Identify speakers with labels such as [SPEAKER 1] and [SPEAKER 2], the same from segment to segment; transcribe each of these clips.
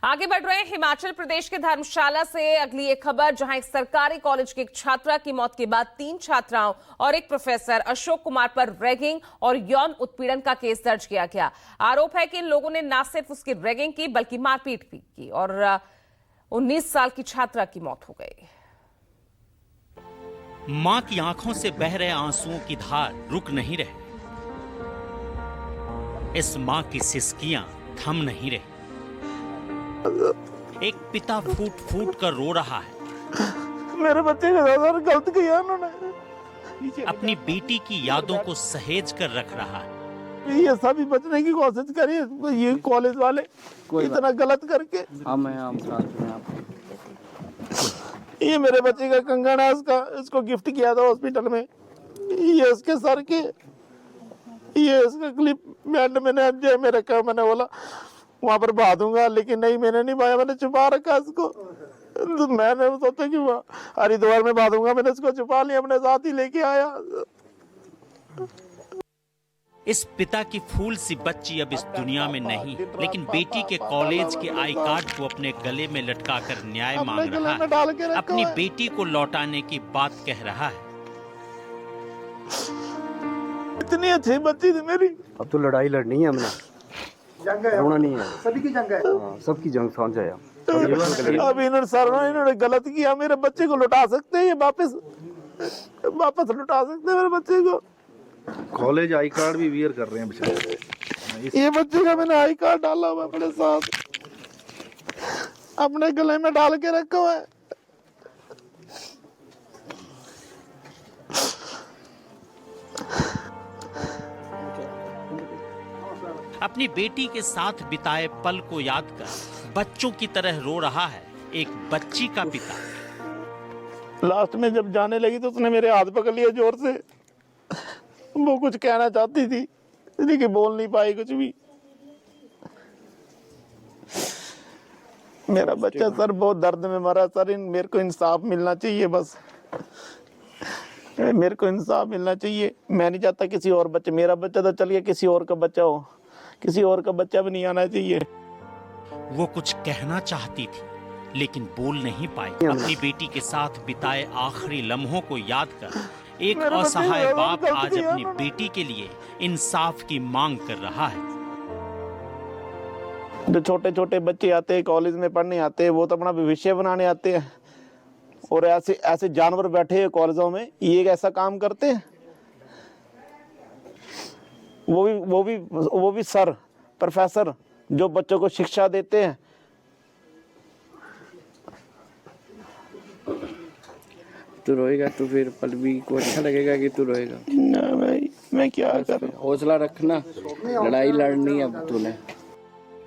[SPEAKER 1] आगे बढ़ रहे हैं हिमाचल प्रदेश के धर्मशाला से अगली एक खबर, जहां एक सरकारी कॉलेज की एक छात्रा की मौत के बाद 3 छात्राओं और एक प्रोफेसर अशोक कुमार पर रैगिंग और यौन उत्पीड़न का केस दर्ज किया गया। आरोप है कि इन लोगों ने न सिर्फ उसकी रैगिंग की बल्कि मारपीट भी की और 19 साल की छात्रा की मौत हो गई।
[SPEAKER 2] मां की आंखों से बह रहे आंसुओं की धार रुक नहीं रहे। इस मां की सिसकियां थम नहीं रही। एक पिता फूट फूट कर रो रहा है।
[SPEAKER 3] मेरे बच्चे के साथ गलत किया उन्होंने।
[SPEAKER 2] अपनी बेटी की यादों को सहेज कर रख रहा है।
[SPEAKER 3] ये सभी बचने की कोशिश करी, ये कॉलेज वाले इतना गलत करके। ये मेरे बच्चे का कंगन है, इसको गिफ्ट किया था हॉस्पिटल में। ये उसके सर के, ये इसका क्लिप मैंने में रखा। मैंने बोला वहां पर बहा दूंगा, लेकिन नहीं, मैंने नहीं बहाया, मैंने छुपा रखा इसको। तो मैंने सोचा कि हरिद्वार में बहा दूंगा, मैंने इसको छुपा लिया, अपने साथ ही लेके आया।
[SPEAKER 2] इस पिता की फूल सी बच्ची अब इस दुनिया में नहीं, लेकिन बेटी के कॉलेज के आई कार्ड को अपने गले में लटकाकर न्याय मांग रहा है। अपनी बेटी को लौटाने की बात कह रहा है।
[SPEAKER 3] इतनी अच्छी बच्ची थी मेरी।
[SPEAKER 4] अब तो लड़ाई लड़नी है हमने, रोना नहीं है। सभी की जंग है। सबकी जंग समझ आया।
[SPEAKER 3] अब इन्होंने गलत किया। मेरे बच्चे को लौटा सकते हैं, ये वापस लौटा सकते हैं मेरे बच्चे को।
[SPEAKER 4] कॉलेज आई कार्ड भी वियर कर रहे हैं बेचारे।
[SPEAKER 3] ये बच्चे का मैंने आई कार्ड डाला हुआ अपने साथ, अपने गले में डाल के रखा हुआ है।
[SPEAKER 2] अपनी बेटी के साथ बिताए पल को याद कर बच्चों की तरह रो रहा है एक बच्ची का पिता।
[SPEAKER 3] लास्ट में जब जाने लगी तो उसने मेरे हाथ पकड़ लिया जोर से। वो कुछ कहना चाहती थी लेकिन बोल नहीं पाई कुछ भी। मेरा बच्चा सर बहुत दर्द में मरा। सर मेरे को इंसाफ मिलना चाहिए, बस मेरे को इंसाफ मिलना चाहिए। मैं नहीं चाहता किसी और बच्चे, मेरा बच्चा तो चलिए किसी और का बच्चा हो, किसी और का बच्चा भी नहीं आना चाहिए।
[SPEAKER 2] वो कुछ कहना चाहती थी लेकिन बोल नहीं पाई। अपनी बेटी के साथ बिताए आखिरी लम्हों को याद कर एक असहाय बाप आज अपनी बेटी के लिए इंसाफ की मांग कर रहा है।
[SPEAKER 3] जो छोटे छोटे बच्चे आते हैं कॉलेज में पढ़ने आते हैं, वो तो अपना भविष्य बनाने आते हैं, और ऐसे जानवर बैठे हैं कॉलेजों में, ये ऐसा काम करते हैं। वो भी सर प्रोफेसर जो बच्चों को शिक्षा देते हैं।
[SPEAKER 5] तू रोएगा तो फिर पल्लवी को अच्छा लगेगा कि तू रोएगा?
[SPEAKER 3] ना भाई, मैं क्या करूं।
[SPEAKER 5] हौसला रखना, लड़ाई लड़नी अब तूने।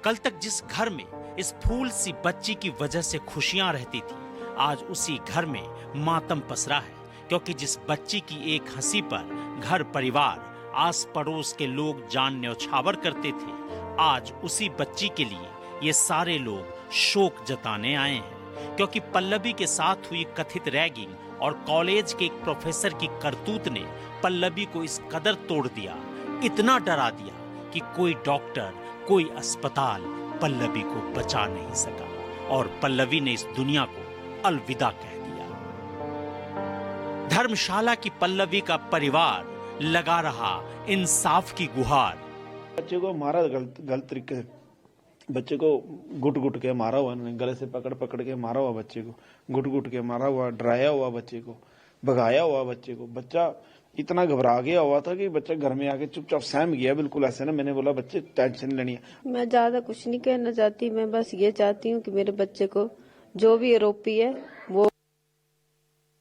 [SPEAKER 2] कल तक जिस घर में इस फूल सी बच्ची की वजह से खुशियां रहती थी, आज उसी घर में मातम पसरा है, क्योंकि जिस बच्ची की एक हंसी पर घर परिवार आस पड़ोस के लोग जान न्यौछावर करते थे, आज उसी बच्ची के लिए ये सारे लोग शोक जताने आए हैं। क्योंकि पल्लवी के साथ हुई कथित रैगिंग और कॉलेज के एक प्रोफेसर की करतूत ने पल्लवी को इस कदर तोड़ दिया, इतना डरा दिया कि कोई डॉक्टर, कोई अस्पताल पल्लवी को बचा नहीं सका, और पल्लवी ने इस दुनिया को अलविदा कह दिया। धर्मशाला की पल्लवी का परिवार लगा रहा इंसाफ की गुहार।
[SPEAKER 3] बच्चे को मारा गलत तरीके से, बच्चे को घुट के मारा हुआ, गले से पकड़ के मारा हुआ, बच्चे को घुट के मारा हुआ, डराया हुआ, बच्चे को भगाया हुआ। बच्चे को बच्चा इतना घबरा गया हुआ था कि बच्चा घर में आके चुपचाप सहम गया, बिल्कुल ऐसे ना। मैंने बोला बच्चे टेंशन लेनी है।
[SPEAKER 6] मैं ज्यादा कुछ नहीं कहना चाहती, मैं बस ये चाहती हूँ कि मेरे बच्चे को जो भी आरोपी है वो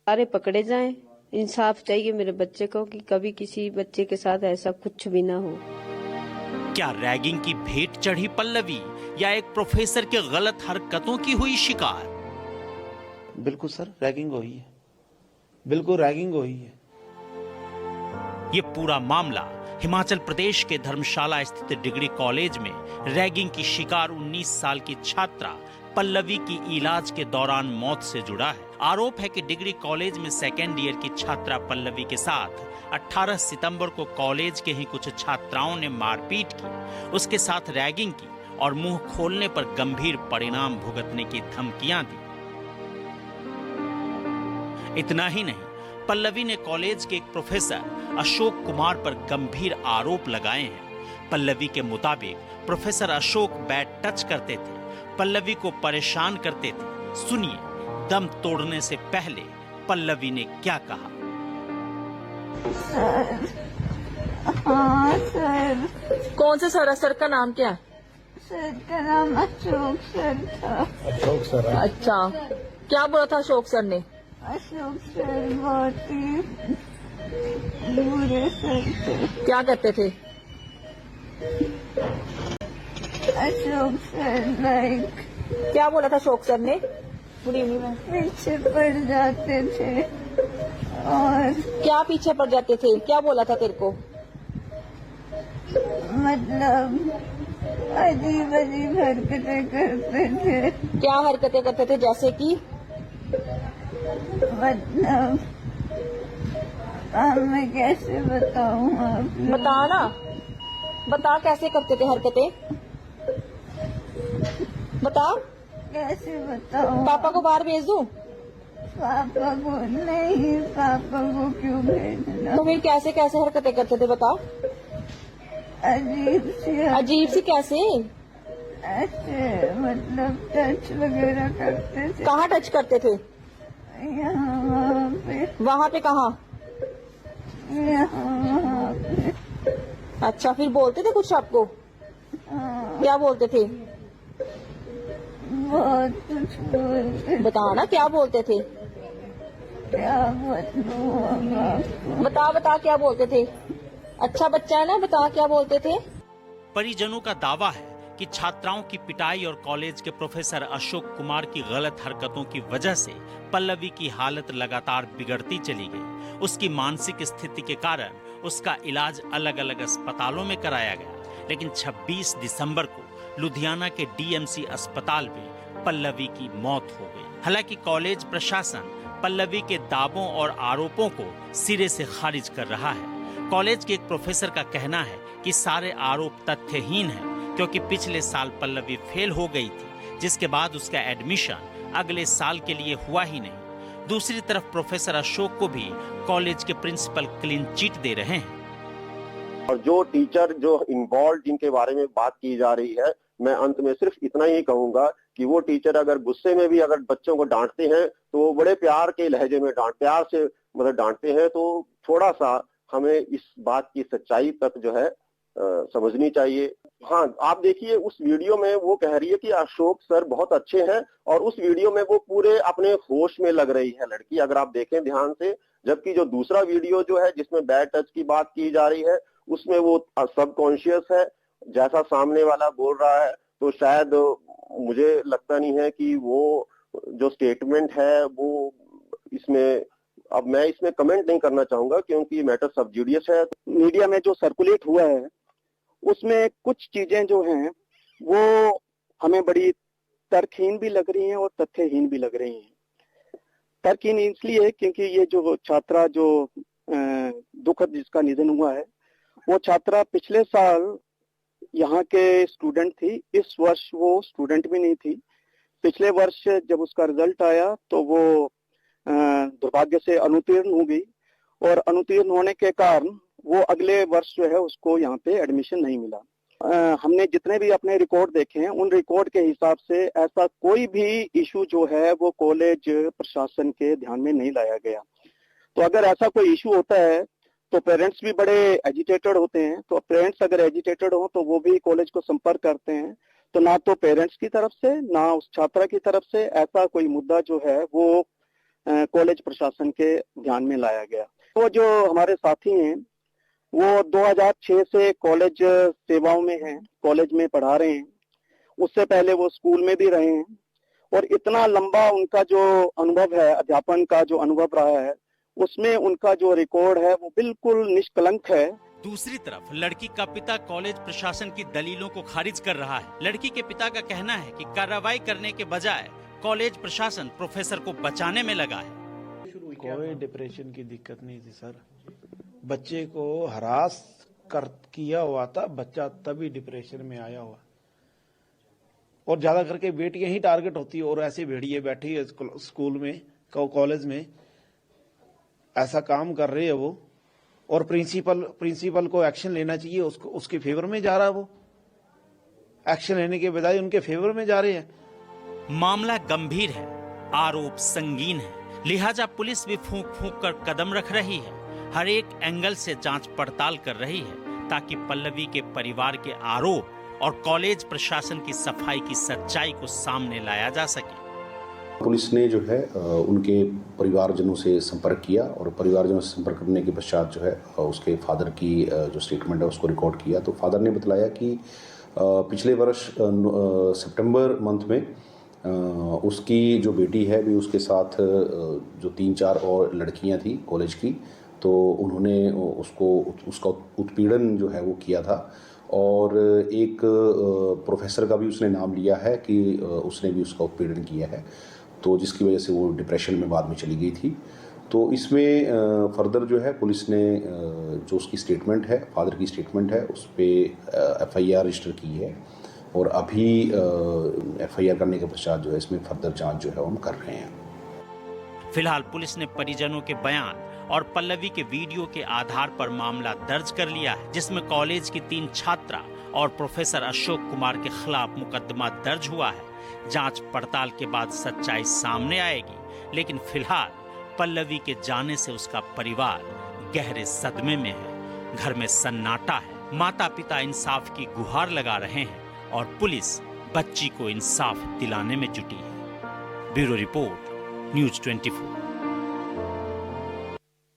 [SPEAKER 6] सारे पकड़े जाएं। इंसाफ चाहिए मेरे बच्चे को कि कभी किसी बच्चे के साथ ऐसा कुछ भी ना हो।
[SPEAKER 2] क्या रैगिंग की भेंट चढ़ी पल्लवी, या एक प्रोफेसर के गलत हरकतों की हुई शिकार?
[SPEAKER 3] बिल्कुल सर, रैगिंग हुई है, बिल्कुल रैगिंग हुई है।
[SPEAKER 2] ये पूरा मामला हिमाचल प्रदेश के धर्मशाला स्थित डिग्री कॉलेज में रैगिंग की शिकार 19 साल की छात्रा पल्लवी की इलाज के दौरान मौत से जुड़ा है। आरोप है कि डिग्री कॉलेज में सेकेंड ईयर की छात्रा पल्लवी के साथ 18 सितंबर को कॉलेज के ही कुछ छात्राओं ने मारपीट की, उसके साथ रैगिंग की और मुंह खोलने पर गंभीर परिणाम भुगतने की धमकियां दी। इतना ही नहीं, पल्लवी ने कॉलेज के एक प्रोफेसर अशोक कुमार पर गंभीर आरोप लगाए हैं। पल्लवी के मुताबिक प्रोफेसर अशोक बैड टच करते थे, पल्लवी को परेशान करते थे। सुनिए, दम तोड़ने से पहले पल्लवी ने क्या कहा।
[SPEAKER 7] हाँ सर।
[SPEAKER 8] कौन से सर? सर का नाम क्या है?
[SPEAKER 7] सर का नाम अशोक सर था।
[SPEAKER 4] अशोक सर।
[SPEAKER 8] अच्छा, क्या बोला था अशोक सर ने?
[SPEAKER 7] अशोक सर बहुत ही बुरे सर थे।
[SPEAKER 8] क्या कहते थे?
[SPEAKER 7] अशोक सर लाइक
[SPEAKER 8] क्या बोला था अशोक सर ने? Good evening ma'am.
[SPEAKER 7] पीछे पड़ जाते थे और
[SPEAKER 8] क्या पीछे पड़ जाते थे? क्या बोला था तेरे को?
[SPEAKER 7] मतलब अजीब अजीब हरकतें करते थे।
[SPEAKER 8] क्या हरकतें करते थे? जैसे कि
[SPEAKER 7] मतलब मैं कैसे बताऊं आप?
[SPEAKER 8] बता ना, बता कैसे करते थे हरकतें? बता।
[SPEAKER 7] कैसे बताऊं?
[SPEAKER 8] पापा को बाहर भेज दूं?
[SPEAKER 7] पापा को नहीं, पापा को क्यों भेजना?
[SPEAKER 8] तो फिर कैसे कैसे हरकतें करते थे बता?
[SPEAKER 7] अजीब सी
[SPEAKER 8] अजीब सी कैसे?
[SPEAKER 7] ऐसे मतलब टच वगैरह करते थे।
[SPEAKER 8] कहाँ टच करते थे?
[SPEAKER 7] यहाँ वहाँ पे।
[SPEAKER 8] वहाँ पे कहाँ?
[SPEAKER 7] यहाँ वहाँ पे।
[SPEAKER 8] अच्छा, फिर बोलते थे कुछ आपको?
[SPEAKER 7] हाँ,
[SPEAKER 8] क्या बोलते थे?
[SPEAKER 7] बहुत कुछ बोलते।
[SPEAKER 8] बता ना, क्या बोलते थे?
[SPEAKER 7] क्या बताऊं अब आपको?
[SPEAKER 8] बता बता क्या बोलते थे? अच्छा बच्चा है ना, बता क्या बोलते थे?
[SPEAKER 2] परिजनों का दावा है कि छात्राओं की पिटाई और कॉलेज के प्रोफेसर अशोक कुमार की गलत हरकतों की वजह से पल्लवी की हालत लगातार बिगड़ती चली गई। उसकी मानसिक स्थिति के कारण उसका इलाज अलग अलग अस्पतालों में कराया गया, लेकिन 26 दिसंबर को लुधियाना के डीएमसी अस्पताल में पल्लवी की मौत हो गई। हालांकि कॉलेज प्रशासन पल्लवी के दावों और आरोपों को सिरे से खारिज कर रहा है। कॉलेज के एक प्रोफेसर का कहना है कि सारे आरोप तथ्यहीन हैं, क्योंकि पिछले साल पल्लवी फेल हो गई थी, जिसके बाद उसका एडमिशन अगले साल के लिए हुआ ही नहीं। दूसरी तरफ प्रोफेसर अशोक को भी कॉलेज के प्रिंसिपल क्लीन चिट दे रहे हैं।
[SPEAKER 9] और जो टीचर जो इन्वॉल्व जिनके बारे में बात की जा रही है, मैं अंत में सिर्फ इतना ही कहूंगा कि वो टीचर अगर गुस्से में भी अगर बच्चों को डांटते हैं तो वो बड़े प्यार के लहजे में प्यार से मतलब डांटते हैं। तो थोड़ा सा हमें इस बात की सच्चाई तक जो है समझनी चाहिए। हाँ, आप देखिए उस वीडियो में वो कह रही है कि अशोक सर बहुत अच्छे हैं, और उस वीडियो में वो पूरे अपने होश में लग रही है लड़की, अगर आप देखें ध्यान से। जबकि जो दूसरा वीडियो जो है जिसमें बैड टच की बात की जा रही है, उसमें वो सबकॉन्शियस है जैसा सामने वाला बोल रहा है। तो शायद मुझे लगता नहीं है कि वो जो स्टेटमेंट है वो इसमें, अब मैं इसमें कमेंट नहीं करना चाहूंगा क्योंकि मैटर सब जुडिशियल है।
[SPEAKER 10] मीडिया में जो सर्कुलेट हुआ है उसमें कुछ चीजें जो हैं वो हमें बड़ी तर्कहीन भी लग रही हैं और तथ्यहीन भी लग रही हैं। तर्कहीन इसलिए क्योंकि ये जो छात्रा जो दुखद जिसका निधन हुआ है, वो छात्रा पिछले साल यहाँ के स्टूडेंट थी। इस वर्ष वो स्टूडेंट भी नहीं थी। पिछले वर्ष जब उसका रिजल्ट आया तो वो दुर्भाग्य से अनुत्तीर्ण हो गई, और अनुत्तीर्ण होने के कारण वो अगले वर्ष जो है उसको यहाँ पे एडमिशन नहीं मिला। हमने जितने भी अपने रिकॉर्ड देखे हैं, उन रिकॉर्ड के हिसाब से ऐसा कोई भी इशू जो है वो कॉलेज प्रशासन के ध्यान में नहीं लाया गया। तो अगर ऐसा कोई इशू होता है तो पेरेंट्स भी बड़े एजिटेटेड होते हैं। तो पेरेंट्स अगर एजिटेटेड हो तो वो भी कॉलेज को संपर्क करते हैं। तो ना तो पेरेंट्स की तरफ से ना उस छात्रा की तरफ से ऐसा कोई मुद्दा जो है वो कॉलेज प्रशासन के ध्यान में लाया गया। तो जो हमारे साथी हैं वो 2006 से कॉलेज सेवाओं में हैं, कॉलेज में पढ़ा रहे हैं। उससे पहले वो स्कूल में भी रहे हैं, और इतना लंबा उनका जो अनुभव है, अध्यापन का जो अनुभव रहा है, उसमें उनका जो रिकॉर्ड है वो बिल्कुल निष्कलंक है।
[SPEAKER 2] दूसरी तरफ लड़की का पिता कॉलेज प्रशासन की दलीलों को खारिज कर रहा है। लड़की के पिता का कहना है कि कार्रवाई करने के बजाय कॉलेज प्रशासन प्रोफेसर को बचाने में लगा है।
[SPEAKER 3] कोई डिप्रेशन की दिक्कत नहीं थी सर, बच्चे को हरास किया हुआ था, बच्चा तभी डिप्रेशन में आया हुआ। और ज्यादा करके बेटियां ही टारगेट होती है, और ऐसे भेड़िए बैठी है स्कूल में, कॉलेज में ऐसा काम कर रहे हैं वो, और प्रिंसिपल को एक्शन लेना चाहिए, उसको उसके फेवर में जा रहा है वो, एक्शन लेने के बजाय उनके फेवर में जा रहे हैं।
[SPEAKER 2] मामला गंभीर है, आरोप संगीन है, लिहाजा पुलिस भी फूंक फूंक कर कदम रख रही है, हर एक एंगल से जांच पड़ताल कर रही है, ताकि पल्लवी के परिवार के आरोप और कॉलेज प्रशासन की सफाई की सच्चाई को सामने लाया जा सके।
[SPEAKER 11] पुलिस ने जो है उनके परिवारजनों से संपर्क किया, और परिवारजनों से संपर्क करने के पश्चात जो है उसके फादर की जो स्टेटमेंट है उसको रिकॉर्ड किया। तो फादर ने बतलाया कि पिछले वर्ष सितंबर मंथ में उसकी जो बेटी है भी उसके साथ जो 3-4 और लड़कियां थी कॉलेज की, तो उन्होंने उसका उत्पीड़न जो है वो किया था, और एक प्रोफेसर का भी उसने नाम लिया है कि उसने भी उसका उत्पीड़न किया है, तो जिसकी वजह से वो डिप्रेशन में बाद में चली गई थी। तो इसमें फर्दर जो है पुलिस ने जो उसकी स्टेटमेंट है, फादर की स्टेटमेंट है, उस पर FIR रजिस्टर की है, और अभी FIR करने के पश्चात जो है इसमें फर्दर जांच जो है हम कर रहे हैं।
[SPEAKER 2] फिलहाल पुलिस ने परिजनों के बयान और पल्लवी के वीडियो के आधार पर मामला दर्ज कर लिया है, जिसमें कॉलेज की 3 छात्रा और प्रोफेसर अशोक कुमार के खिलाफ मुकदमा दर्ज हुआ है। जांच पड़ताल के बाद सच्चाई सामने आएगी, लेकिन फिलहाल पल्लवी के जाने से उसका परिवार गहरे सदमे में है, घर में सन्नाटा है, माता पिता इंसाफ की गुहार लगा रहे हैं और पुलिस बच्ची को इंसाफ दिलाने में जुटी है। Bureau report, news 24।